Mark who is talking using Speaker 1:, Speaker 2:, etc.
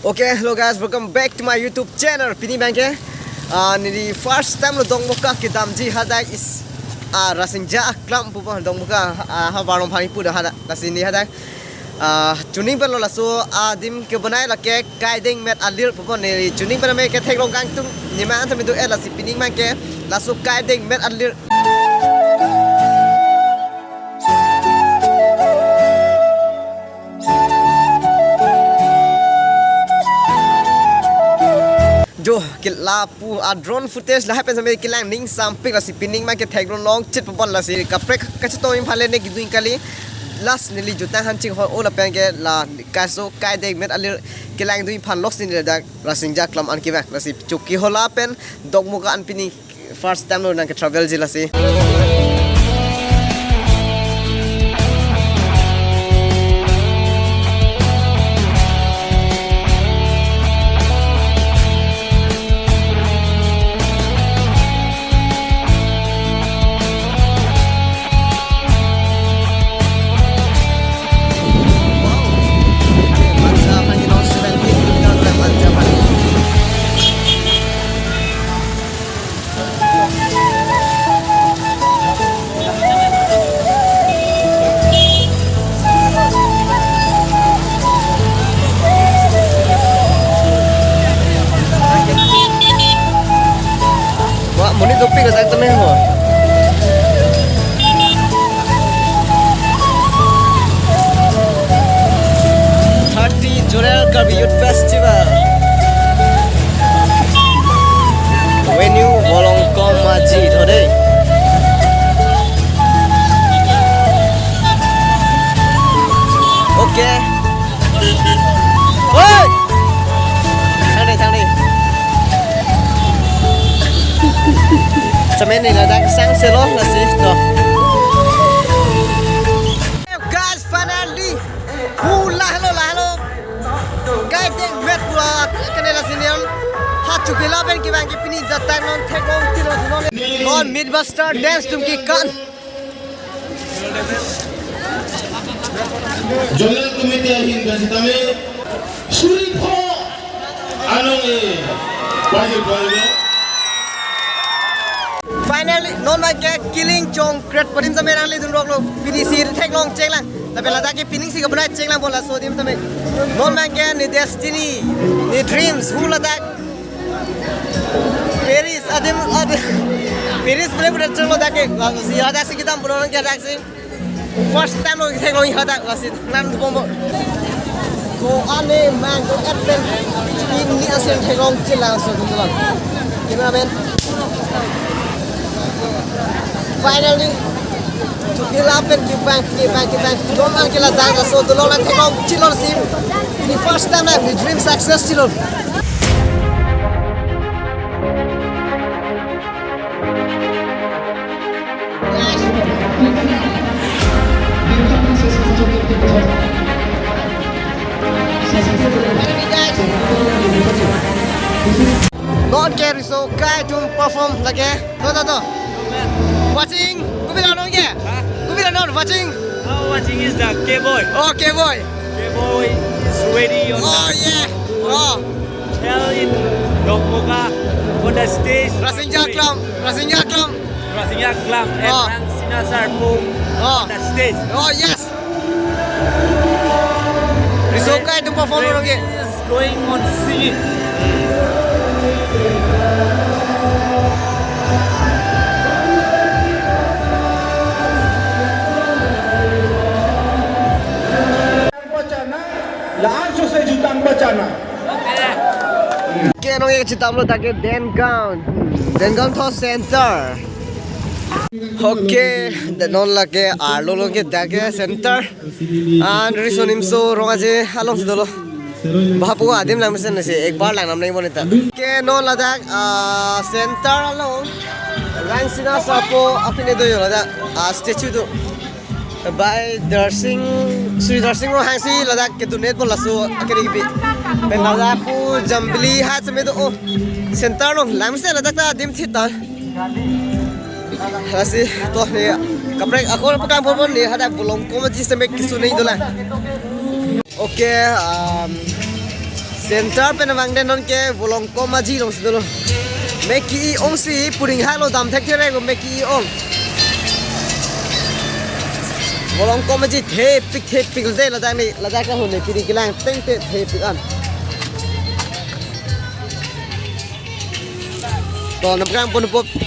Speaker 1: Okay, hello guys, welcome back to my YouTube channel. Pini bangke. Ni first time lo dong buka kita damji hadak is rasinja klam pupa dong buka ha barong phani pu hada rasini hadak. Tuning per lo lasu adim ke banai la ke guiding met alir pupa ni tuning per me ke thek long kang tung ni ma antam itu lasi pini bangke lasu guiding met alir. Jo kila pu drone footage lah pen sampai kilang ning samping la si pining ma ke thagron long chit pon la si kaprek kachto im phale ne giduin kali las nili juta hanching ho ola pen ke la kaso kai dek met alir kilang duin phan lok sin da la singja klam an kiwa la si chukki hola pen dogmuka an pining first time lo nang ke travel jila si Muni topi ke tak temeh ho. Jorel Karbi Youth Festival. Venue Wolongkom Maji thode. Okay. Oi. Thang đi. Semen ni là đang sang selo là gì đó. Guys, finally, hello. Guys, deng met buat kene la sini on. Hat chukila ben ki bang ki pini jatang non thekong tiro non Midbuster dance tum ki kan.
Speaker 2: Joel komite ahin kasi tami suri pho anong pwede.
Speaker 1: Finally, non ma ke killing chong kret padim sa merang le dun rok lo PDC thek long cheng lang la bela ta ke pinning si ka banai cheng lang bola so dim tame non ma ke ni destiny ni dreams who la tak Paris adim Paris bole bole cheng lo ta ke si hada si kita bola ke tak si first time lo thek long hada la si nan bom go ane man go advent ni asen thek long cheng lang so dum lang cameraman. Finally, chukila pen ki bank, don't man kila daga so the Lord take on chilor sim. The first time I dream success chilor. Not carry so kai to perform lagi. To. Watching, ku bilang dong ya? Ku bilang dong watching.
Speaker 3: Watching is the K-boy.
Speaker 1: Oh, K-boy.
Speaker 3: K-boy is ready on
Speaker 1: Oh.
Speaker 3: Tell it, Dogmuka on the stage.
Speaker 1: Rasinja Klam.
Speaker 3: Rasingya Klam and Rang Sinasar on the stage.
Speaker 1: Oh yes. Risoka itu perform dong ya?
Speaker 3: Is going on singing.
Speaker 2: Langsung saya jutang bacana.
Speaker 1: Kaya nung kita upload lagi Dengang Thought Center. Okay, non lagi Arlo lagi dagi center. Rison imso ronga je halong sidolo. Bahapu adim lang mesin nasi ek bar lang namnai monita. Okay, non ladak center along. Rang sina sapo apine do yo ladak statue tu. By Sri Darsing ro hangsi ladak ke dunet bol lasu akari bi ben ladak pu jambli hat me do center lo lamse ladak ta dim thita hasi to ne kaprek akor pakam bol ni hada bolong komati se me kisu nei dola Okay, center pe namang den non ke volong ko ma ji long si dolo meki ong si puring ha lo dam thek there go meki ong volong ko ma ji the pik de la dang ni la da ka hon ne piri kilang teng te the pik an to nam kang pon pop